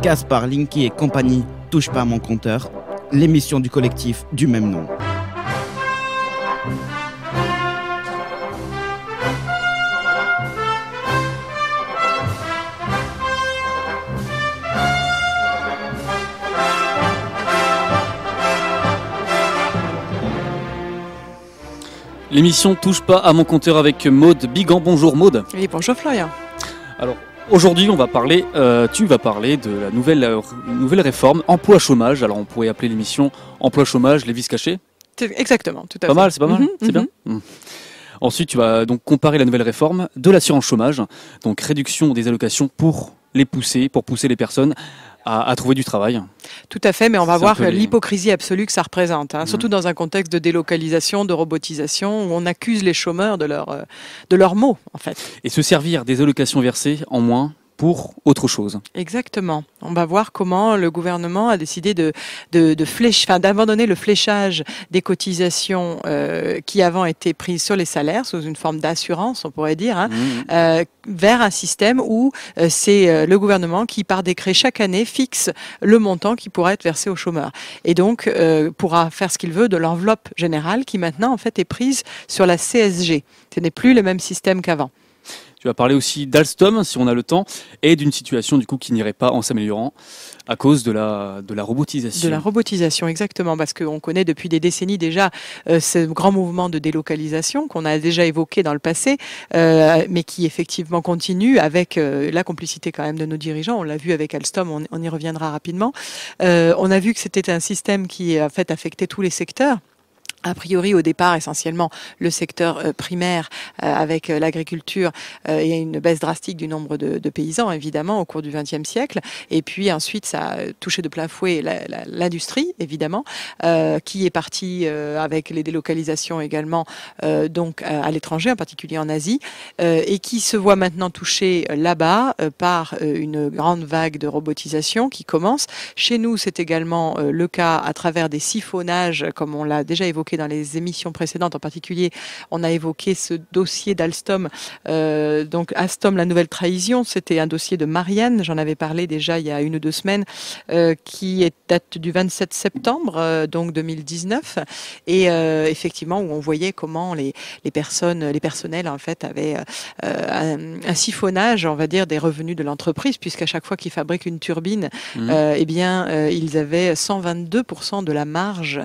Gaspard, Linky et compagnie, touche pas à mon compteur, l'émission du collectif du même nom. L'émission touche pas à mon compteur avec Maude Bigan. Bonjour Maude. Oui, bonjour Florian. Alors aujourd'hui tu vas parler de la nouvelle réforme emploi-chômage. Alors on pourrait appeler l'émission emploi-chômage, les vices cachés. Exactement, tout à fait. Pas mal, c'est pas mal, c'est bien. Ensuite tu vas donc comparer la nouvelle réforme de l'assurance chômage, donc réduction des allocations pour pousser les personnes à trouver du travail. Tout à fait, mais on va voir l'hypocrisie absolue que ça représente, surtout dans un contexte de délocalisation, de robotisation, où on accuse les chômeurs de leurs maux, en fait. Et se servir des allocations versées en moins pour autre chose. Exactement. On va voir comment le gouvernement a décidé d'abandonner le fléchage des cotisations qui avant étaient prises sur les salaires, sous une forme d'assurance, on pourrait dire, vers un système où c'est le gouvernement qui, par décret, chaque année, fixe le montant qui pourra être versé aux chômeurs. Et donc, pourra faire ce qu'il veut de l'enveloppe générale qui, maintenant, en fait, est prise sur la CSG. Ce n'est plus le même système qu'avant. Tu vas parler aussi d'Alstom, si on a le temps, et d'une situation du coup qui n'irait pas en s'améliorant à cause de la robotisation. De la robotisation, exactement, parce qu'on connaît depuis des décennies déjà ce grand mouvement de délocalisation qu'on a déjà évoqué dans le passé, mais qui effectivement continue avec la complicité quand même de nos dirigeants. On l'a vu avec Alstom, on y reviendra rapidement. On a vu que c'était un système qui en fait affectait tous les secteurs. A priori, au départ, essentiellement, le secteur primaire avec l'agriculture et une baisse drastique du nombre de paysans, évidemment, au cours du XXe siècle. Et puis ensuite, ça a touché de plein fouet l'industrie, évidemment, qui est partie avec les délocalisations également, donc à l'étranger, en particulier en Asie, et qui se voit maintenant touchée là-bas par une grande vague de robotisation qui commence. Chez nous, c'est également le cas à travers des siphonnages, comme on l'a déjà évoqué dans les émissions précédentes. En particulier, on a évoqué ce dossier d'Alstom. Donc Alstom, la nouvelle trahison, c'était un dossier de Marianne, j'en avais parlé déjà il y a 1 ou 2 semaines, qui date du 27 septembre donc 2019, et effectivement où on voyait comment les personnels en fait avaient un siphonnage, on va dire, des revenus de l'entreprise, puisqu'à chaque fois qu'ils fabriquent une turbine, eh bien ils avaient 122% de la marge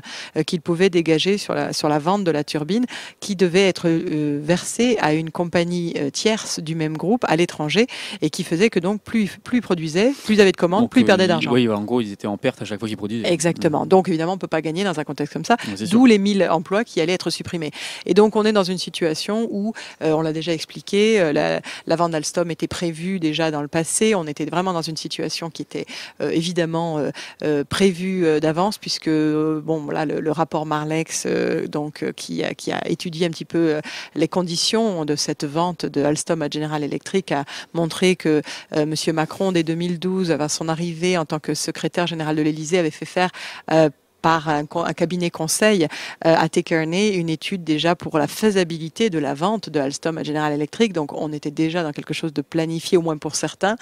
qu'ils pouvaient dégager sur la vente de la turbine, qui devait être versée à une compagnie tierce du même groupe à l'étranger, et qui faisait que donc plus ils produisaient, plus ils avaient de commandes, plus ils perdaient d'argent. Oui, en gros, ils étaient en perte à chaque fois qu'ils produisaient. Exactement. Donc évidemment, on ne peut pas gagner dans un contexte comme ça, d'où les 1000 emplois qui allaient être supprimés. Et donc on est dans une situation où, on l'a déjà expliqué, la vente d'Alstom était prévue déjà dans le passé. On était vraiment dans une situation qui était évidemment prévue d'avance, puisque bon, là, le rapport Marlex qui a étudié un petit peu les conditions de cette vente de Alstom à General Electric, a montré que Monsieur Macron, dès 2012, à son arrivée en tant que secrétaire général de l'Élysée, avait fait faire par un cabinet conseil à T. Kearney, une étude déjà pour la faisabilité de la vente de Alstom à General Electric. Donc on était déjà dans quelque chose de planifié, au moins pour certains.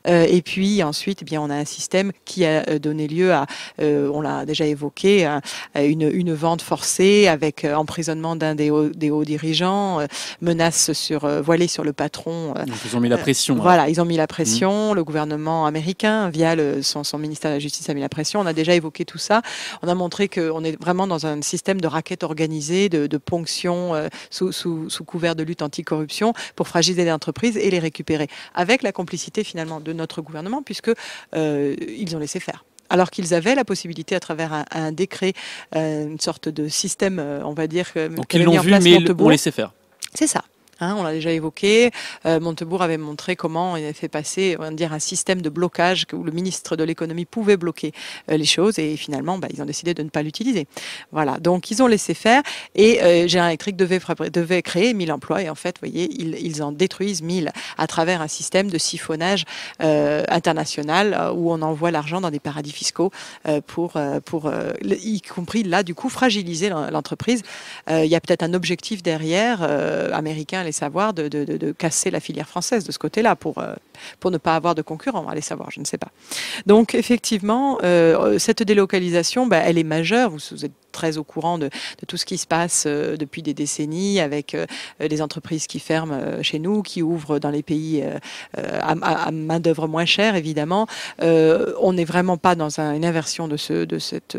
Et puis ensuite, eh bien, on a un système qui a donné lieu à, on l'a déjà évoqué, à une vente forcée avec emprisonnement d'un des hauts dirigeants, menaces voilées sur le patron. Donc ils ont mis la pression. Voilà, ils ont mis la pression. Le gouvernement américain, via son ministère de la Justice, a mis la pression. On a déjà évoqué tout ça. On a montré qu'on est vraiment dans un système de raquette organisée, de ponction sous couvert de lutte anticorruption pour fragiliser les entreprises et les récupérer, avec la complicité finalement de notre gouvernement, puisque ils ont laissé faire. Alors qu'ils avaient la possibilité, à travers un décret, une sorte de système, on va dire, donc ils l'ont vu, mais on laissait faire. C'est ça. On l'a déjà évoqué. Montebourg avait montré comment il avait fait passer, on va dire, un système de blocage où le ministre de l'économie pouvait bloquer les choses, et finalement, ils ont décidé de ne pas l'utiliser. Voilà. Donc, ils ont laissé faire, et General Electric devait créer 1000 emplois, et en fait, vous voyez, ils en détruisent 1000 à travers un système de siphonnage international où on envoie l'argent dans des paradis fiscaux y compris là, du coup, fragiliser l'entreprise. Il y a peut-être un objectif derrière, américain, les savoir de casser la filière française de ce côté-là pour ne pas avoir de concurrents, allez savoir, je ne sais pas. Donc effectivement, cette délocalisation, elle est majeure. Vous êtes très au courant de tout ce qui se passe depuis des décennies avec des entreprises qui ferment chez nous, qui ouvrent dans les pays à main-d'œuvre moins chère, évidemment. On n'est vraiment pas dans une inversion de cette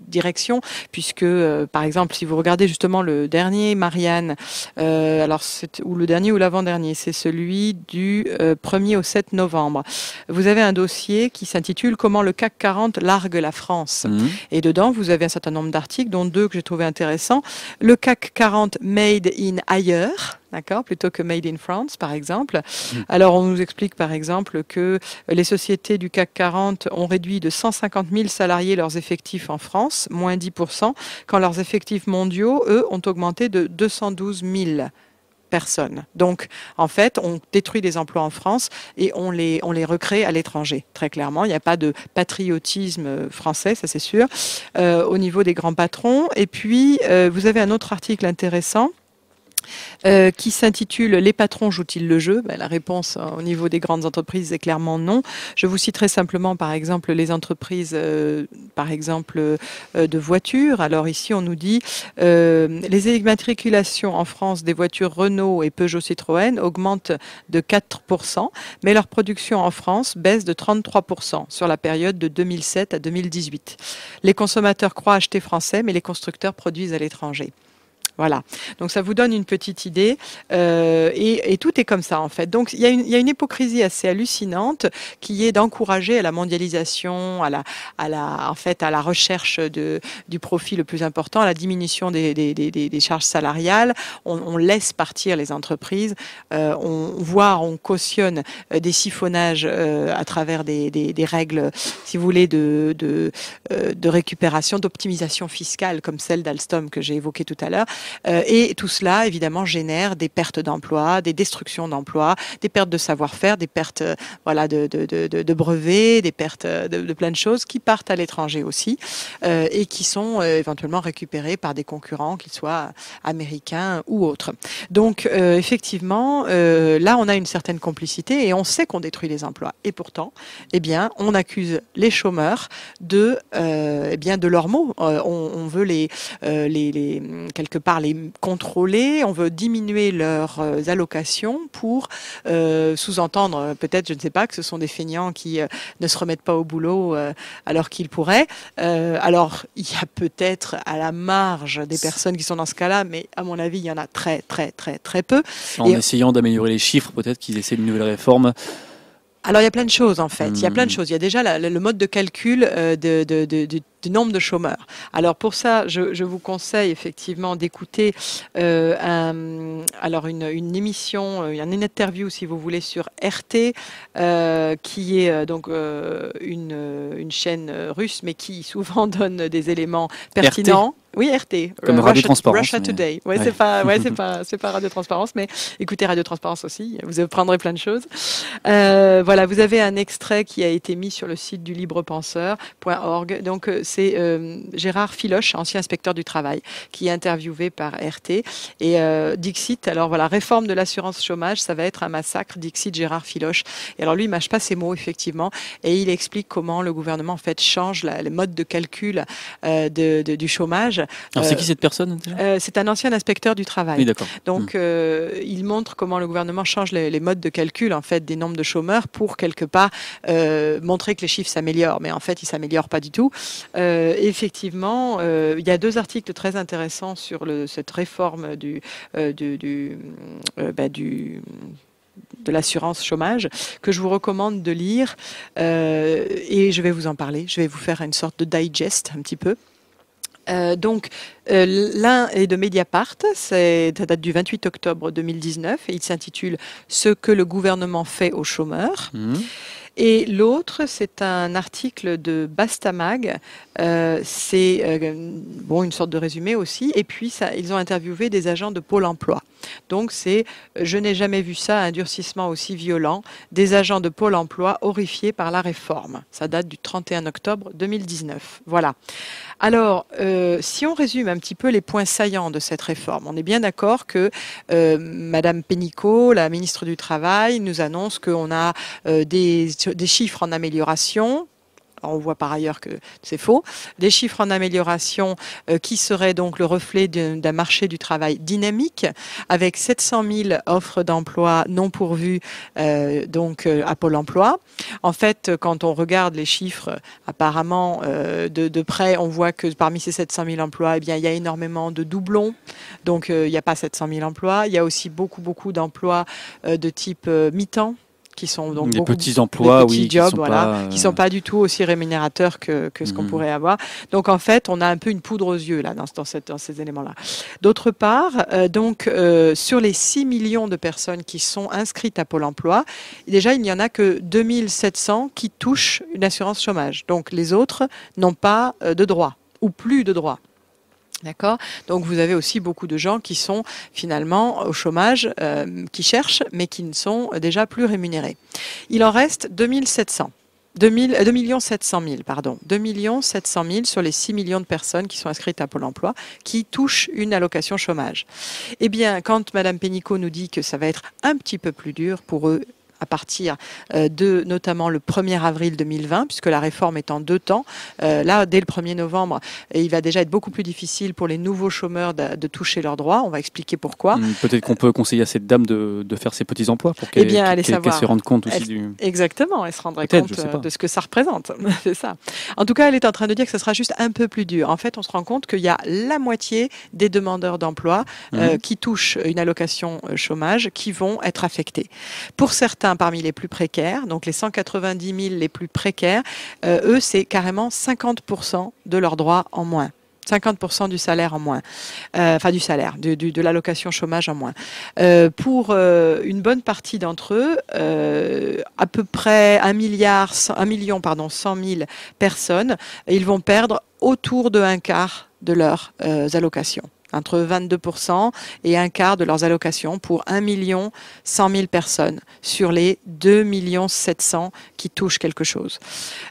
direction, puisque, par exemple, si vous regardez justement le dernier Marianne, ou le dernier ou l'avant-dernier, c'est celui du 1er au 7 novembre. Vous avez un dossier qui s'intitule « Comment le CAC 40 largue la France ». Et dedans, vous avez un certain nombre d'articles, dont 2 que j'ai trouvé intéressants. Le CAC 40 made in ailleurs, d'accord, plutôt que made in France, par exemple. Alors, on nous explique, par exemple, que les sociétés du CAC 40 ont réduit de 150 000 salariés leurs effectifs en France, moins 10%, quand leurs effectifs mondiaux, eux, ont augmenté de 212 000 personnes. Donc, en fait, on détruit des emplois en France et on les recrée à l'étranger, très clairement. Il n'y a pas de patriotisme français, ça c'est sûr, au niveau des grands patrons. Et puis, vous avez un autre article intéressant qui s'intitule « Les patrons jouent-ils le jeu ?» La réponse au niveau des grandes entreprises est clairement non. Je vous citerai simplement, par exemple, les entreprises de voitures. Alors ici, on nous dit les immatriculations en France des voitures Renault et Peugeot Citroën augmentent de 4%, mais leur production en France baisse de 33% sur la période de 2007 à 2018. Les consommateurs croient acheter français, mais les constructeurs produisent à l'étranger. Voilà, donc ça vous donne une petite idée et tout est comme ça en fait. Donc il y a une hypocrisie assez hallucinante qui est d'encourager à la mondialisation, à la recherche du profit le plus important, à la diminution des charges salariales. On laisse partir les entreprises, on cautionne des siphonnages à travers des règles, si vous voulez, de récupération, d'optimisation fiscale comme celle d'Alstom que j'ai évoquée tout à l'heure. Et tout cela, évidemment, génère des pertes d'emplois, des destructions d'emplois, des pertes de savoir-faire, des pertes de brevets, des pertes de plein de choses qui partent à l'étranger aussi et qui sont éventuellement récupérées par des concurrents, qu'ils soient américains ou autres. Donc, effectivement, là, on a une certaine complicité et on sait qu'on détruit les emplois. Et pourtant, eh bien, on accuse les chômeurs de leurs maux. On veut quelque part les contrôler, on veut diminuer leurs allocations pour sous-entendre peut-être, je ne sais pas, que ce sont des feignants qui ne se remettent pas au boulot alors qu'ils pourraient. Alors, il y a peut-être à la marge des personnes qui sont dans ce cas-là, mais à mon avis, il y en a très, très, très, très peu. En essayant d'améliorer les chiffres, peut-être qu'ils essaient une nouvelle réforme. Alors, il y a plein de choses, en fait. Il y a plein de choses. Il y a déjà le mode de calcul du nombre de chômeurs. Alors pour ça, je vous conseille effectivement d'écouter une émission, une interview si vous voulez sur RT, qui est donc une chaîne russe, mais qui souvent donne des éléments pertinents. RT. Oui, RT. Comme Radio Transparence. Russia Today. Ouais, c'est pas Radio Transparence, mais écoutez Radio Transparence aussi. Vous apprendrez plein de choses. Voilà, vous avez un extrait qui a été mis sur le site du librepenseur.org. Donc, c'est Gérard Filoche, ancien inspecteur du travail, qui est interviewé par RT. Et Dixit, alors voilà, réforme de l'assurance chômage, ça va être un massacre. Dixit Gérard Filoche. Et alors lui, il mâche pas ses mots, effectivement. Et il explique comment le gouvernement, en fait, change les modes de calcul du chômage. Alors c'est qui cette personne déjà C'est un ancien inspecteur du travail. Oui, d'accord. Donc il montre comment le gouvernement change les modes de calcul en fait des nombres de chômeurs pour quelque part montrer que les chiffres s'améliorent, mais en fait ils s'améliorent pas du tout. Effectivement, il y a 2 articles très intéressants sur cette réforme de l'assurance chômage que je vous recommande de lire et je vais vous en parler. Je vais vous faire une sorte de digest un petit peu. L'un est de Mediapart, ça date du 28 octobre 2019 et il s'intitule « Ce que le gouvernement fait aux chômeurs ». Et l'autre, c'est un article de Bastamag. C'est bon, une sorte de résumé aussi. Et puis, ils ont interviewé des agents de Pôle emploi. Donc, c'est « Je n'ai jamais vu ça, un durcissement aussi violent. Des agents de Pôle emploi horrifiés par la réforme ». Ça date du 31 octobre 2019. Voilà. Alors, si on résume un petit peu les points saillants de cette réforme, on est bien d'accord que Madame Pénicaud, la ministre du Travail, nous annonce qu'on a des chiffres en amélioration. On voit par ailleurs que c'est faux. Des chiffres en amélioration qui seraient donc le reflet d'un marché du travail dynamique, avec 700 000 offres d'emploi non pourvues à Pôle emploi. En fait, quand on regarde les chiffres, apparemment, de près, on voit que parmi ces 700 000 emplois, eh bien, il y a énormément de doublons. Donc, il n'y a pas 700 000 emplois. Il y a aussi beaucoup d'emplois de type mi-temps, qui sont donc des petits emplois, des petits jobs, qui sont pas du tout aussi rémunérateurs que ce qu'on pourrait avoir. Donc en fait, on a un peu une poudre aux yeux là dans ces éléments-là. D'autre part, sur les 6 millions de personnes qui sont inscrites à Pôle emploi, déjà il n'y en a que 2700 qui touchent une assurance chômage. Donc les autres n'ont pas de droit ou plus de droit. D'accord. Donc vous avez aussi beaucoup de gens qui sont finalement au chômage, qui cherchent, mais qui ne sont déjà plus rémunérés. Il en reste 2 700 000, pardon. 2 700 000 sur les 6 millions de personnes qui sont inscrites à Pôle emploi, qui touchent une allocation chômage. Eh bien, quand Madame Pénicaud nous dit que ça va être un petit peu plus dur pour eux, à partir de notamment le 1er avril 2020, puisque la réforme est en 2 temps. Là, dès le 1er novembre, il va déjà être beaucoup plus difficile pour les nouveaux chômeurs de toucher leurs droits. On va expliquer pourquoi. Peut-être qu'on peut conseiller à cette dame de faire ses petits emplois pour qu'elle se rende compte aussi du... Exactement, elle se rendrait compte de ce que ça représente. C'est ça. En tout cas, elle est en train de dire que ce sera juste un peu plus dur. En fait, on se rend compte qu'il y a la moitié des demandeurs d'emploi qui touchent une allocation chômage qui vont être affectés. Pour certains, parmi les plus précaires, donc les 190 000 les plus précaires, eux, c'est carrément 50% de leurs droits en moins. 50% du salaire en moins, du salaire, de l'allocation chômage en moins. Pour une bonne partie d'entre eux, à peu près 1 million, 100 000 personnes, ils vont perdre autour de un quart de leurs allocations. Entre 22% et un quart de leurs allocations pour 1 100 000 personnes sur les 2 700 000 qui touchent quelque chose.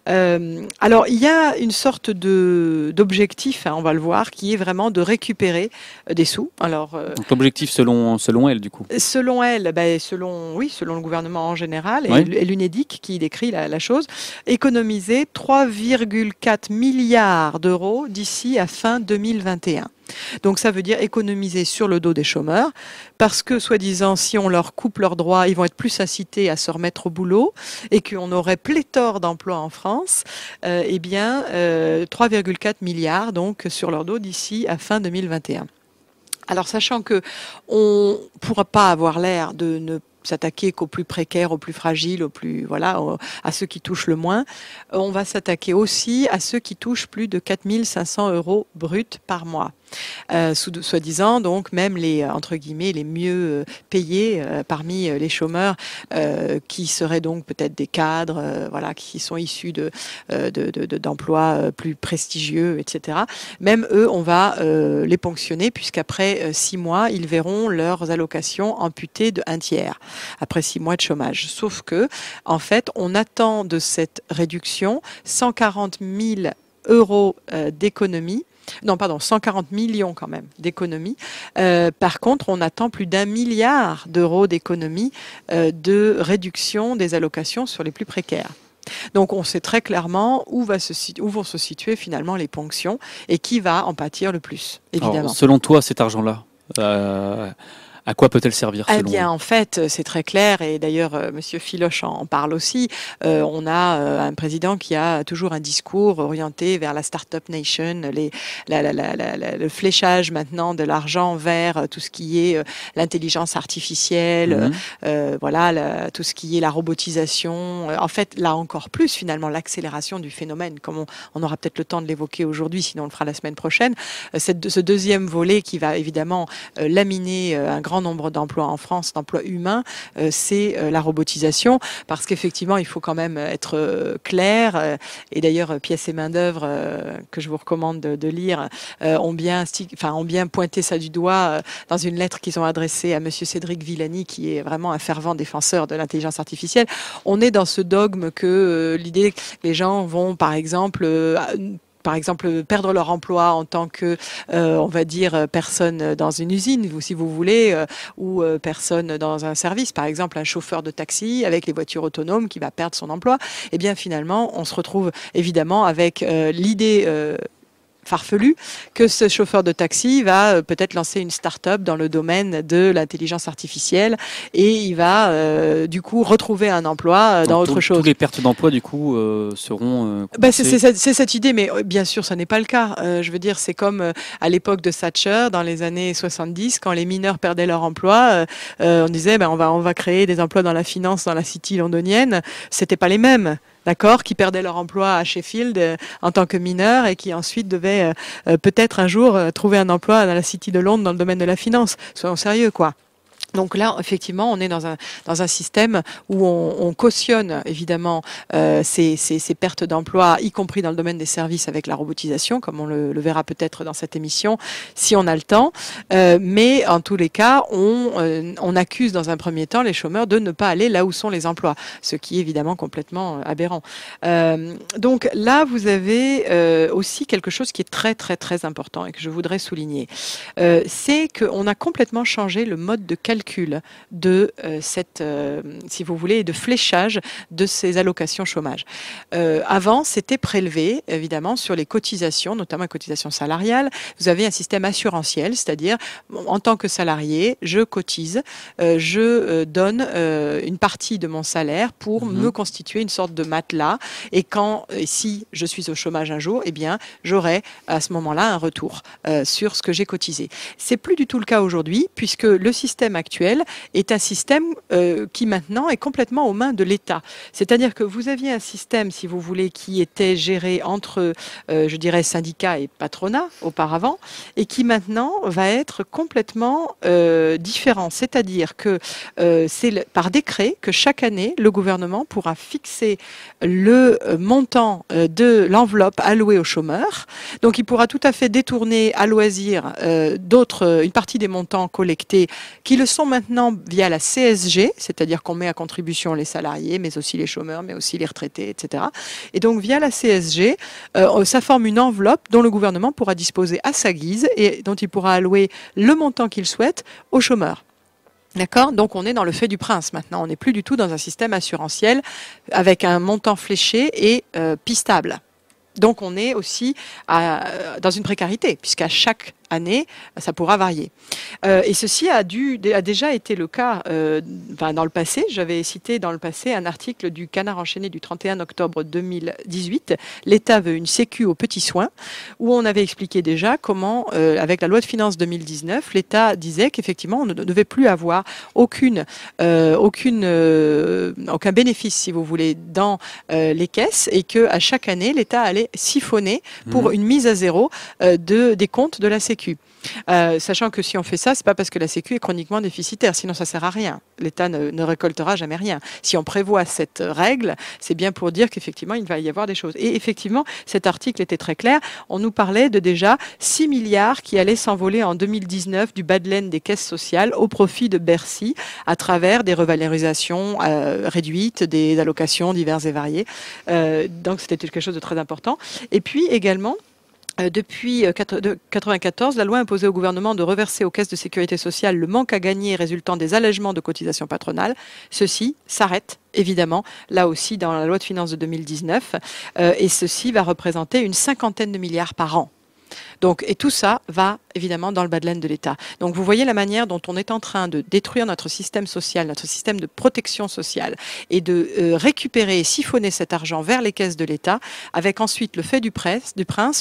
Alors, il y a une sorte d'objectif, on va le voir, qui est vraiment de récupérer des sous. Alors, donc l'objectif selon elle, du coup. Selon elle, selon le gouvernement en général, et l'UNEDIC qui décrit la chose, économiser 3,4 milliards d'euros d'ici à fin 2021. Donc ça veut dire économiser sur le dos des chômeurs, parce que soi-disant si on leur coupe leurs droits, ils vont être plus incités à se remettre au boulot et qu'on aurait pléthore d'emplois en France. 3,4 milliards donc sur leur dos d'ici à fin 2021. Alors sachant que on pourra pas avoir l'air de ne s'attaquer qu'aux plus précaires, aux plus fragiles, à ceux qui touchent le moins. On va s'attaquer aussi à ceux qui touchent plus de 4 500 € bruts par mois. Soi-disant, donc, même les, entre guillemets, les mieux payés parmi les chômeurs, qui seraient donc peut-être des cadres, qui sont issus d'emplois plus prestigieux, etc. Même eux, on va les ponctionner, puisqu'après 6 mois, ils verront leurs allocations amputées de 1/3, après 6 mois de chômage. Sauf que, en fait, on attend de cette réduction 140 000 € d'économie. Non, pardon, 140 millions quand même d'économies. Par contre, on attend plus d'1 milliard d'euros d'économies de réduction des allocations sur les plus précaires. Donc, on sait très clairement où vont se situer finalement les ponctions et qui va en pâtir le plus, évidemment. Alors, selon toi, cet argent-là, à quoi peut-elle servir selon Eh bien, en fait, c'est très clair, et d'ailleurs, Monsieur Filoche en parle aussi. On a un président qui a toujours un discours orienté vers la Startup Nation, le fléchage maintenant de l'argent vers tout ce qui est l'intelligence artificielle, tout ce qui est la robotisation. En fait, là encore plus, finalement, l'accélération du phénomène, comme on aura peut-être le temps de l'évoquer aujourd'hui, sinon on le fera la semaine prochaine. Ce deuxième volet qui va évidemment laminer un grand grand nombre d'emplois en France, d'emplois humains, c'est la robotisation, parce qu'effectivement, il faut quand même être clair. Et d'ailleurs, Pièces et main-d'œuvre, que je vous recommande de lire, ont bien pointé ça du doigt dans une lettre qu'ils ont adressée à Monsieur Cédric Villani, qui est vraiment un fervent défenseur de l'intelligence artificielle. On est dans ce dogme que l'idée que les gens vont, par exemple, perdre leur emploi en tant que, on va dire, personne dans une usine, si vous voulez, ou personne dans un service, par exemple un chauffeur de taxi avec les voitures autonomes qui va perdre son emploi. Eh bien, finalement, on se retrouve évidemment avec l'idée farfelu que ce chauffeur de taxi va peut-être lancer une start-up dans le domaine de l'intelligence artificielle et il va du coup retrouver un emploi dans autre chose. Toutes les pertes d'emploi du coup seront c'est cette idée, mais bien sûr ça n'est pas le cas. Je veux dire, c'est comme à l'époque de Thatcher dans les années 70, quand les mineurs perdaient leur emploi, on disait on va créer des emplois dans la finance dans la City londonienne. C'était pas les mêmes. D'accord, qui perdaient leur emploi à Sheffield en tant que mineurs et qui ensuite devaient peut-être un jour trouver un emploi dans la City de Londres dans le domaine de la finance. Soyons sérieux, quoi. Donc là, effectivement, on est dans un système où on cautionne évidemment ces pertes d'emploi, y compris dans le domaine des services avec la robotisation, comme on le verra peut-être dans cette émission, si on a le temps. Mais en tous les cas, on accuse dans un premier temps les chômeurs de ne pas aller là où sont les emplois, ce qui est évidemment complètement aberrant. Donc là, vous avez aussi quelque chose qui est très très très important et que je voudrais souligner. C'est qu'on a complètement changé le mode de calcul de si vous voulez, de fléchage de ces allocations chômage. Avant, c'était prélevé, évidemment, sur les cotisations, notamment les cotisations salariales. Vous avez un système assurantiel, c'est-à-dire, en tant que salarié, je cotise, je donne une partie de mon salaire pour me constituer une sorte de matelas. Et si je suis au chômage un jour, eh bien, j'aurai à ce moment-là un retour sur ce que j'ai cotisé. C'est plus du tout le cas aujourd'hui, puisque le système actuel est un système qui maintenant est complètement aux mains de l'État. C'est-à-dire que vous aviez un système, si vous voulez, qui était géré entre, je dirais, syndicats et patronat auparavant, et qui maintenant va être complètement différent. C'est-à-dire que c'est par décret que chaque année, le gouvernement pourra fixer le montant de l'enveloppe allouée aux chômeurs. Donc il pourra tout à fait détourner à loisir une partie des montants collectés qui le sont maintenant via la CSG, c'est-à-dire qu'on met à contribution les salariés, mais aussi les chômeurs, mais aussi les retraités, etc. Et donc via la CSG, ça forme une enveloppe dont le gouvernement pourra disposer à sa guise et dont il pourra allouer le montant qu'il souhaite aux chômeurs. D'accord ? Donc on est dans le fait du prince maintenant. On n'est plus du tout dans un système assurantiel avec un montant fléché et pistable. Donc on est aussi dans une précarité, puisqu'à chaque année, ça pourra varier. Et ceci a déjà été le cas dans le passé. J'avais cité dans le passé un article du Canard enchaîné du 31 octobre 2018, L'État veut une sécu aux petits soins, où on avait expliqué déjà comment, avec la loi de finances 2019, l'État disait qu'effectivement, on ne devait plus avoir aucun bénéfice, si vous voulez, dans les caisses, et qu'à chaque année, l'État allait siphonner pour une mise à zéro des comptes de la sécu. Sachant que si on fait ça, c'est pas parce que la Sécu est chroniquement déficitaire, sinon ça sert à rien. L'État ne récoltera jamais rien. Si on prévoit cette règle, c'est bien pour dire qu'effectivement il va y avoir des choses. Et effectivement, cet article était très clair. On nous parlait de déjà 6 milliards qui allaient s'envoler en 2019 du bas de laine des caisses sociales au profit de Bercy à travers des revalorisations réduites, des allocations diverses et variées. Donc c'était quelque chose de très important. Et puis également, depuis 1994, la loi imposait au gouvernement de reverser aux caisses de sécurité sociale le manque à gagner résultant des allègements de cotisations patronales. Ceci s'arrête, évidemment, là aussi dans la loi de finances de 2019, et ceci va représenter une 50aine de milliards par an. Donc, et tout ça va évidemment dans le bas de laine de l'État. Donc vous voyez la manière dont on est en train de détruire notre système social, notre système de protection sociale, et de récupérer et siphonner cet argent vers les caisses de l'État, avec ensuite le fait du prince,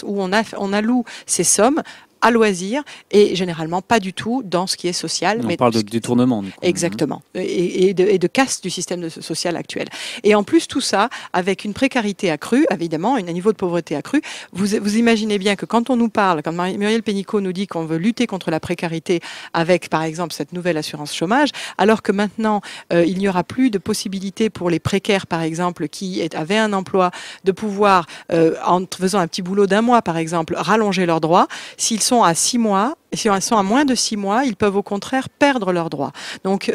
où on alloue ces sommes à loisir et généralement pas du tout dans ce qui est social. On parle de détournement. Du coup. Exactement. Et de casse du système social actuel. Et en plus, tout ça, avec une précarité accrue, évidemment, un niveau de pauvreté accru. Vous imaginez bien que quand on nous parle, quand Muriel Pénicaud nous dit qu'on veut lutter contre la précarité avec, par exemple, cette nouvelle assurance chômage, alors que maintenant, il n'y aura plus de possibilité pour les précaires, par exemple, qui avaient un emploi, de pouvoir, en faisant un petit boulot d'un mois, par exemple, rallonger leurs droits. S'ils sont à 6 mois, si ils sont à moins de 6 mois, ils peuvent au contraire perdre leurs droits. Donc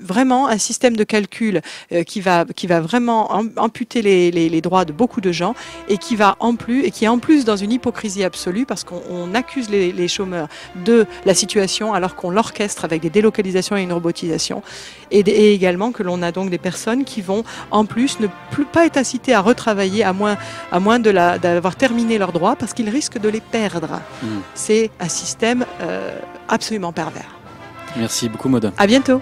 vraiment un système de calcul qui va vraiment amputer les droits de beaucoup de gens et qui est en plus dans une hypocrisie absolue parce qu'on accuse les chômeurs de la situation alors qu'on l'orchestre avec des délocalisations et une robotisation et également que l'on a donc des personnes qui vont en plus ne plus pas être incitées à retravailler à moins d'avoir terminé leurs droits parce qu'ils risquent de les perdre. C'est un système absolument pervers. Merci beaucoup, Maud. À bientôt.